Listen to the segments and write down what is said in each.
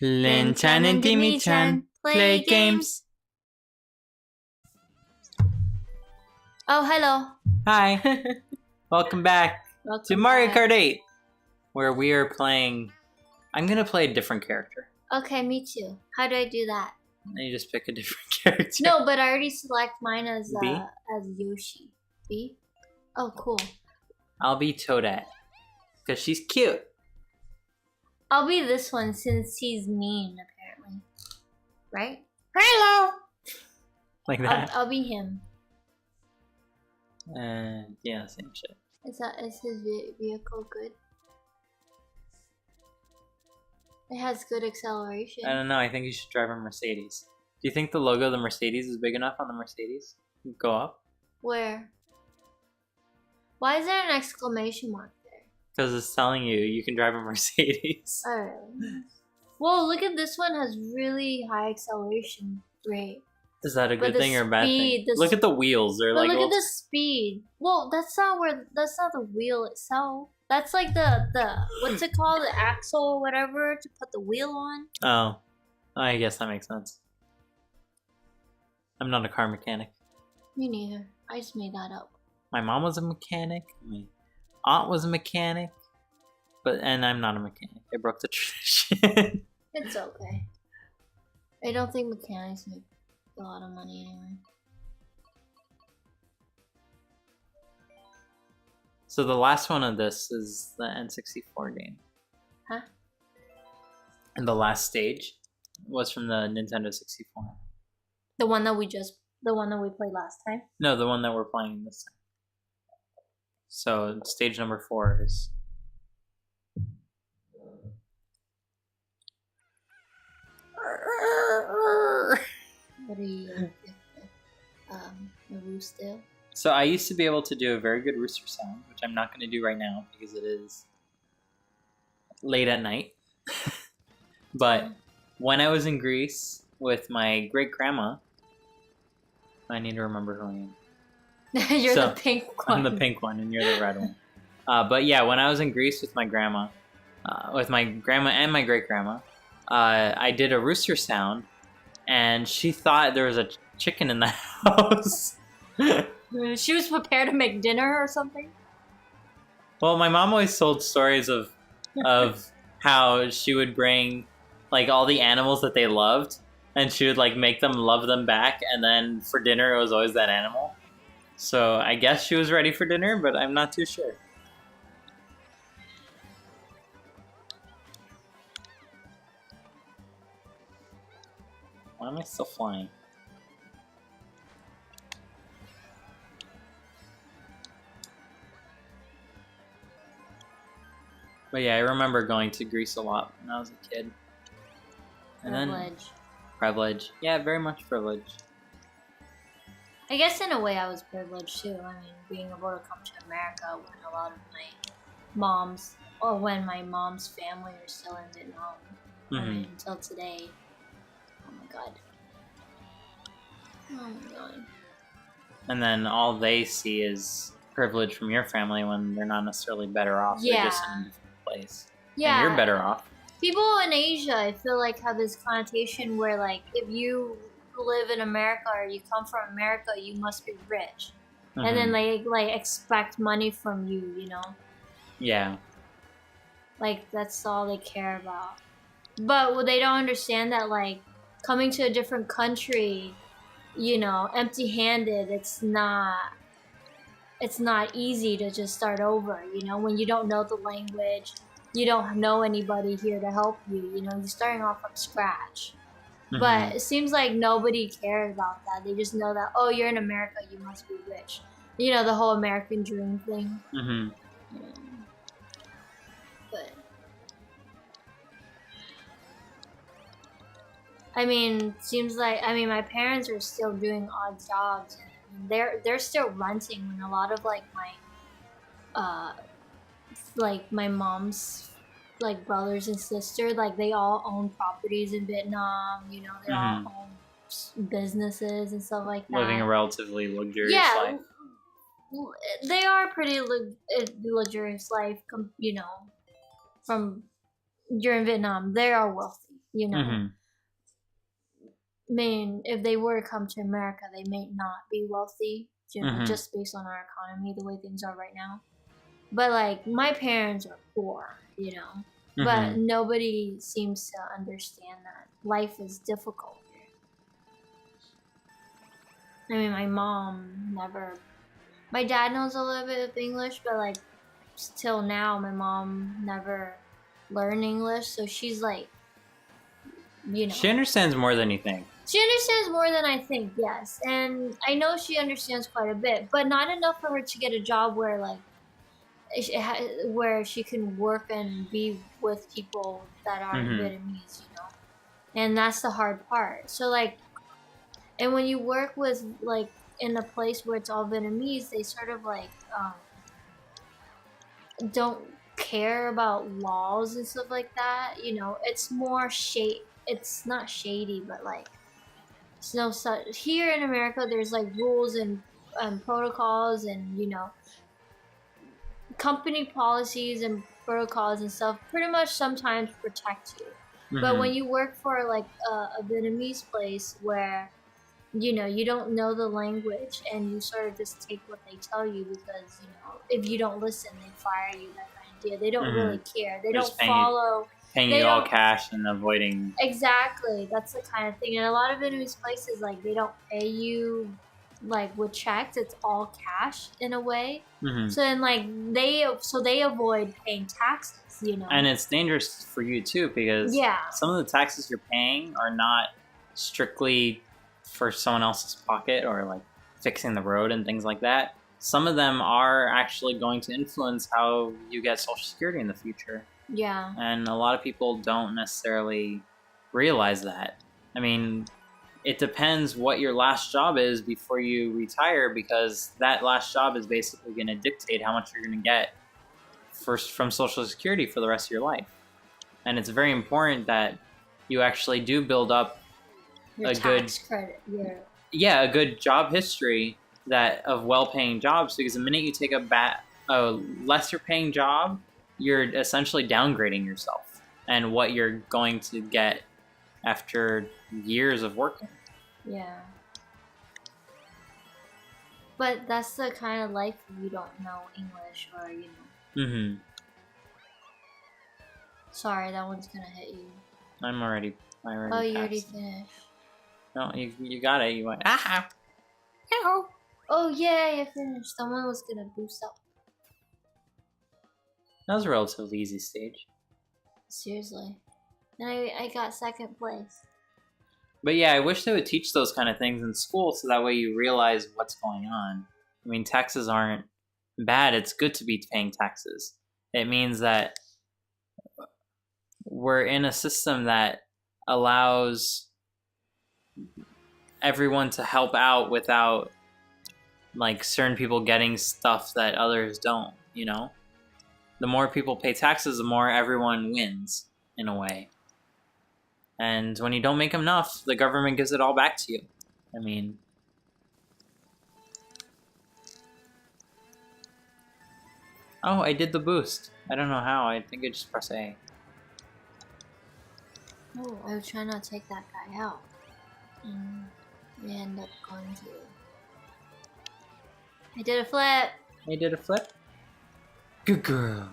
Linh-chan and Dimi-chan play games. Oh, hello. Hi. Welcome back to Mario Kart 8, where we are playing... I'm going to play a different character. Okay, me too. How do I do that? And you just pick a different character. No, but I already select mine as B? as Yoshi. B? Oh, cool. I'll be Toadette, because she's cute. I'll be this one since he's mean, apparently. Right? Hello! Like that? I'll be him. Yeah, same shit. Is his vehicle good? It has good acceleration. I don't know, I think you should drive a Mercedes. Do you think the logo of the Mercedes is big enough on the Mercedes? Go up? Where? Why is there an exclamation mark there? Because it's telling you you can drive a Mercedes. Oh, really? Whoa, look at this one, has really high acceleration rate. Is that a good thing or a bad thing? Look at the wheels. They're like look at the speed. Well, that's not the wheel itself. That's like the what's it called? The axle or whatever to put the wheel on. Oh, I guess that makes sense. I'm not a car mechanic. Me neither. I just made that up. My mom was a mechanic. My aunt was a mechanic. And I'm not a mechanic. I broke the tradition. It's okay. I don't think mechanics make a lot of money anyway. So the last one of this is the N64 game. Huh? And the last stage was from the Nintendo 64. The one that we played last time? No, the one that we're playing this time. So stage number 4 is... What are you? A rooster? So I used to be able to do a very good rooster sound, which I'm not going to do right now because it is late at night. But when I was in Greece with my great-grandma, I need to remember who I am. You're the pink one. I'm the pink one and you're the red one. But yeah, when I was in Greece with my grandma and my great-grandma, I did a rooster sound, and she thought there was a chicken in the house. She was prepared to make dinner or something? Well, my mom always told stories of how she would bring like all the animals that they loved, and she would like make them love them back, and then for dinner it was always that animal. So I guess she was ready for dinner, but I'm not too sure. Why am I still flying? But yeah, I remember going to Greece a lot when I was a kid. And privilege. Yeah, very much privilege. I guess in a way I was privileged too. I mean, being able to come to America when my mom's family are still in Vietnam. Mm-hmm. I mean, until today. Oh my god. Oh my god. And then all they see is privilege from your family when they're not necessarily better off. Yeah. They're just in a different place. Yeah. And you're better off. People in Asia, I feel like, have this connotation where, like, if you live in America or you come from America, you must be rich. Mm-hmm. And then they, like, expect money from you, you know? Yeah. Like, that's all they care about. But they don't understand that, like, coming to a different country, you know, empty-handed, it's not easy to just start over, you know? When you don't know the language, you don't know anybody here to help you, you know? You're starting off from scratch. Mm-hmm. But it seems like nobody cares about that. They just know that, oh, you're in America, you must be rich. You know, the whole American dream thing. Mm-hmm. Yeah. But I mean, seems like my parents are still doing odd jobs, and they're still renting when a lot of like my mom's like brothers and sisters, like they all own properties in Vietnam, you know, they all own businesses and stuff like that. Living a relatively luxurious life. They are pretty luxurious life, you know, from you're in Vietnam, they are wealthy. You know, Mm-hmm. I mean, if they were to come to America, they may not be wealthy, you know, Mhm. just based on our economy, the way things are right now. But like, my parents are poor, you know, but Mhm. nobody seems to understand that life is difficult here. I mean, my mom never. My dad knows a little bit of English, but like, till now, my mom never learned English, so she's like, you know. She understands more than you think. She understands more than I think, yes. And I know she understands quite a bit, but not enough for her to get a job where, like, where she can work and be with people that aren't Mhm. Vietnamese, you know? And that's the hard part. So, like, and when you work with, like, in a place where it's all Vietnamese, they sort of, like, don't care about laws and stuff like that. You know, it's more it's not shady, but like, it's no such here in America. There's like rules and protocols, and you know, company policies and protocols and stuff. Pretty much sometimes protect you, but when Mhm. you work for like a Vietnamese place where you know you don't know the language and you sort of just take what they tell you because you know if you don't listen they fire you, that kind of deal. They don't really Mhm. care. They They're don't just follow. paying They you all don't. cash and avoiding. Exactly, that's the kind of thing. And a lot of Vietnamese places, like, they don't pay you like with checks. It's all cash in a way. Mhm. So then, like, they avoid paying taxes. You know. And it's dangerous for you too because Yeah. some of the taxes you're paying are not strictly for someone else's pocket or like fixing the road and things like that. Some of them are actually going to influence how you get Social Security in the future. Yeah. And a lot of people don't necessarily realize that. I mean, it depends what your last job is before you retire because that last job is basically going to dictate how much you're going to get first from Social Security for the rest of your life. And it's very important that you actually do build up Your a good tax credit. a good job history that of well-paying jobs because the minute you take a lesser paying job, you're essentially downgrading yourself and what you're going to get after years of working. Yeah. But that's the kind of life you don't know English or you know. Mm-hmm. Sorry, that one's gonna hit you. I already Oh, you already passed. finished. No, you got it. You went ah. Hello. Oh yeah, I finished. Someone was gonna boost up. That was a relatively easy stage. Seriously. And I got second place. But yeah, I wish they would teach those kind of things in school so that way you realize what's going on. I mean, taxes aren't bad. It's good to be paying taxes. It means that we're in a system that allows everyone to help out without like certain people getting stuff that others don't, you know? The more people pay taxes, the more everyone wins in a way. And when you don't make enough, the government gives it all back to you. I mean, oh, I did the boost. I don't know how. I think I just press A. Oh, I was trying not to take that guy out. And we end up going to. I did a flip! I did a flip. Good girl.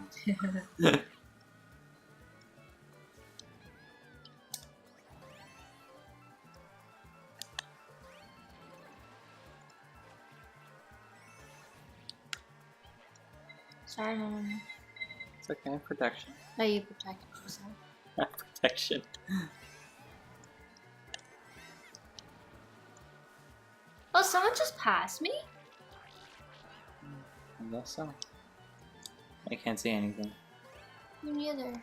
Sorry, Mom. It's okay. Protection. Oh, you protected yourself. Protection. Oh, someone just passed me? I guess so. I can't see anything. Me neither.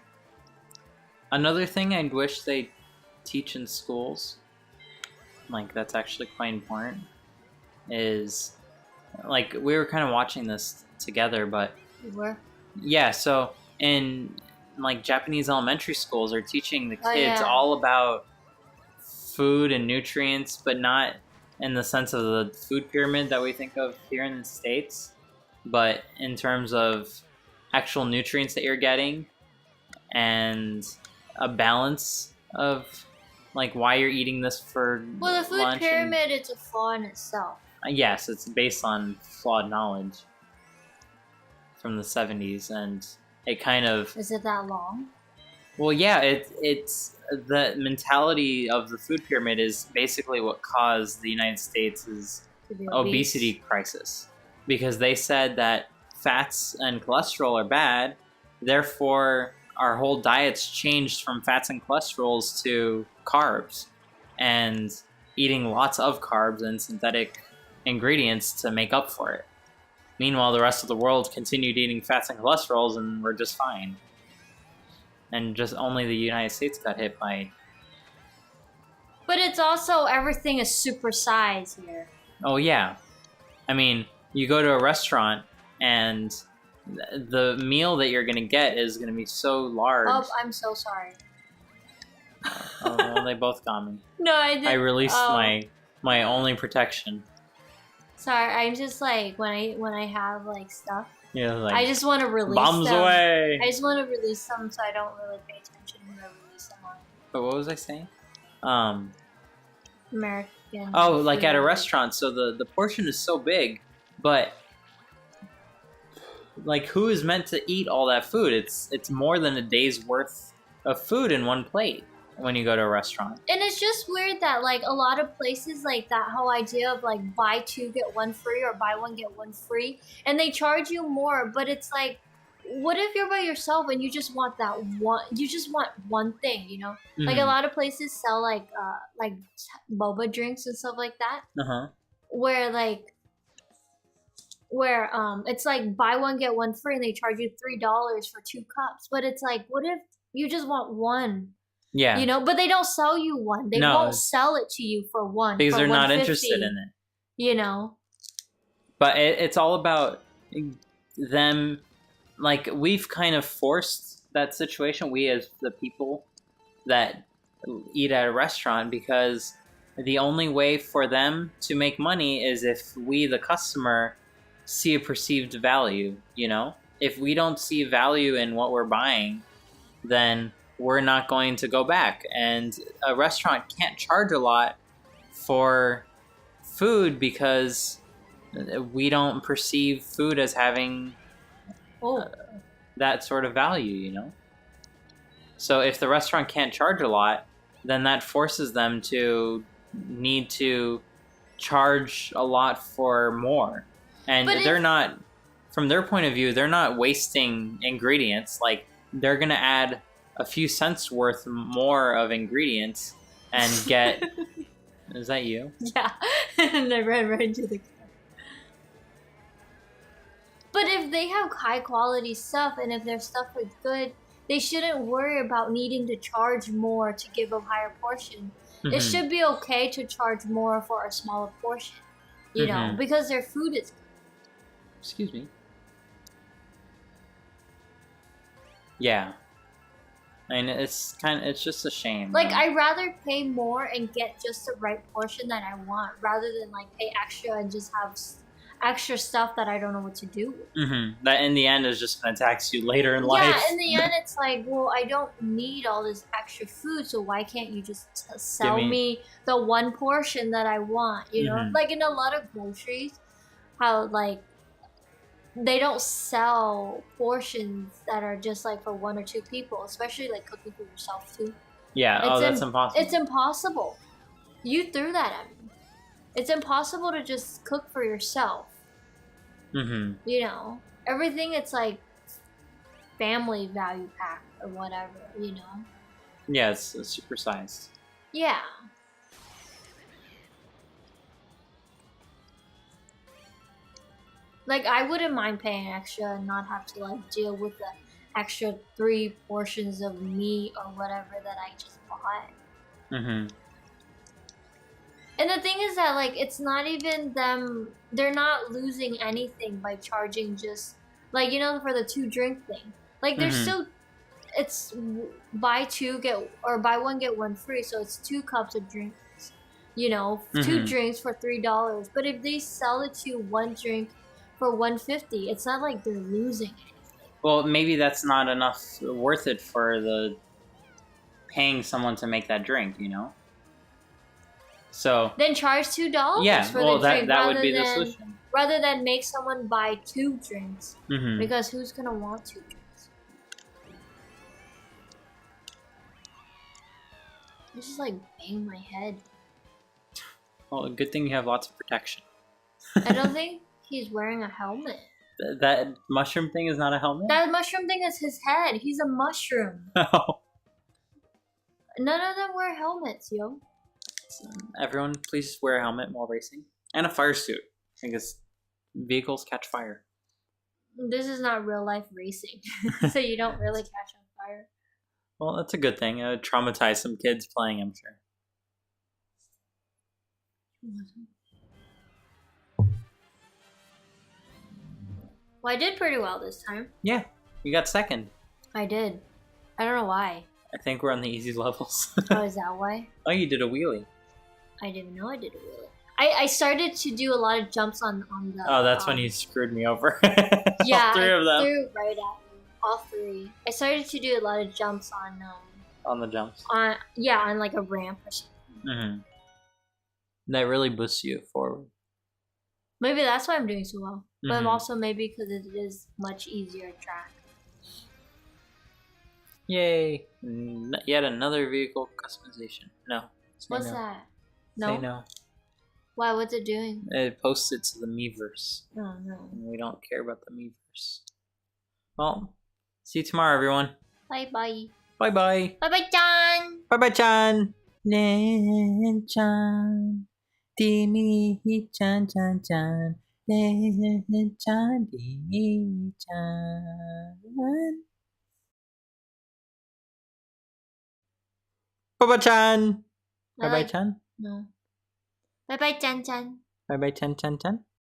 Another thing I'd wish they teach in schools, like that's actually quite important, is like we were kind of watching this together, but You were? yeah, so in like Japanese elementary schools are teaching the kids yeah. all about food and nutrients, but not in the sense of the food pyramid that we think of here in the States, but in terms of actual nutrients that you're getting and a balance of like why you're eating this for Well, the food lunch pyramid, it's a flaw in itself. yes, it's based on flawed knowledge from the 70s, and it kind of... Is it that long? Well, yeah, it's the mentality of the food pyramid is basically what caused the United States' To be obesity obese? crisis, because they said that fats and cholesterol are bad, therefore our whole diets changed from fats and cholesterols to carbs, and eating lots of carbs and synthetic ingredients to make up for it. Meanwhile, the rest of the world continued eating fats and cholesterols, and we're just fine. And just only the United States got hit by... But it's also, everything is supersized here. Oh, yeah. I mean, you go to a restaurant, and the meal that you're going to get is going to be so large. Oh, I'm so sorry. Oh, well, they both got me. No, I didn't. I released my only protection. Sorry, I'm just like, when I have like stuff, Yeah, like, I just want to release bombs them. away! I just want to release them so I don't really pay attention when I release them on But what was I saying? American. Oh, like at a food. restaurant, so the portion is so big, but like who is meant to eat all that food? It's more than a day's worth of food in one plate when you go to a restaurant. And it's just weird that like a lot of places, like that whole idea of like buy two get one free or buy one get one free, and they charge you more, but it's like, what if you're by yourself and you just want that one, you just want one thing, you know? Like a lot of places sell like boba drinks and stuff like that, where it's like buy one get one free and they charge you $3 for 2 cups, but it's like, what if you just want one? Yeah. You know, but they don't sell you one. They won't sell it to you for one. Because for they're not $1.50, interested in it. You know? But it's all about them. Like, we've kind of forced that situation, we as the people that eat at a restaurant, because the only way for them to make money is if we, the customer, see a perceived value, you know? If we don't see value in what we're buying, then we're not going to go back. And a restaurant can't charge a lot for food because we don't perceive food as having that sort of value, you know? So if the restaurant can't charge a lot, then that forces them to need to charge a lot for more. And they're not, from their point of view, they're not wasting ingredients. Like, they're going to add a few cents worth more of ingredients and get... Is that you? Yeah. And I ran right into the car. But if they have high quality stuff and if their stuff is good, they shouldn't worry about needing to charge more to give a higher portion. It should be okay to charge more for a smaller portion, you know, because their food is good. Excuse me. Yeah. I mean, it's just a shame. Like, I'd rather pay more and get just the right portion that I want, rather than like pay extra and just have extra stuff that I don't know what to do with. That in the end is just going to tax you later in life. Yeah, in the end, it's like, well, I don't need all this extra food, so why can't you just sell me the one portion that I want, you know? Like, in a lot of groceries, how, like, they don't sell portions that are just, like, for 1 or 2 people, especially, like, cooking for yourself, too. Yeah, that's impossible. It's impossible. You threw that at me. It's impossible to just cook for yourself. You know, everything, it's like family value pack or whatever, you know? Yeah, it's supersized. Yeah. Like, I wouldn't mind paying extra and not have to, like, deal with the extra 3 portions of meat or whatever that I just bought. And the thing is that, like, it's not even them, they're not losing anything by charging just, like, you know, for the 2 drink thing. Like, they're still, it's buy 1 get 1 free, so it's 2 cups of drinks, you know, 2 drinks for $3. But if they sell it to you 1 drink for $1.50, it's not like they're losing anything. Well, maybe that's not enough worth it for the paying someone to make that drink, you know? So Then charge $2 yeah, for well the drink that would be the than solution. rather than make someone buy 2 drinks. Mm-hmm. Because who's gonna want 2 drinks? I just like bang my head. Well, good thing you have lots of protection. I don't think he's wearing a helmet. That mushroom thing is not a helmet? That mushroom thing is his head. He's a mushroom. No. None of them wear helmets, yo. Everyone, please wear a helmet while racing. And a fire suit. Because vehicles catch fire. This is not real life racing. So you don't really catch on fire. Well, that's a good thing. It would traumatize some kids playing, I'm sure. Well, I did pretty well this time. Yeah, you got second. I did. I don't know why. I think we're on the easy levels. Oh, is that why? Oh, you did a wheelie. I didn't know I did a wheelie. I started to do a lot of jumps on the... Oh, that's when you screwed me over. Yeah, All 3 of them. I threw right at you. All 3. I started to do a lot of jumps on the jumps. on like a ramp or something. Mm-hmm. That really boosts you forward. Maybe that's why I'm doing so well. But Mm-hmm. also maybe because it is much easier track. Yay! Yet another vehicle customization. No. What's no. that? No? Say no. Why? What's it doing? It posts it to the Miiverse. Oh, no. And we don't care about the Miiverse. Well, see you tomorrow, everyone. Bye-bye. Bye-bye. Bye-bye, John! Bye-bye, Chan. Linh-chan. Dimi-chan, chan. Linh-chan, Dimi-chan. Bye-bye, Chan. Bye-bye, Chan. No. Bye-bye, Chan Chan. Bye-bye, Chan, Chan, Chan.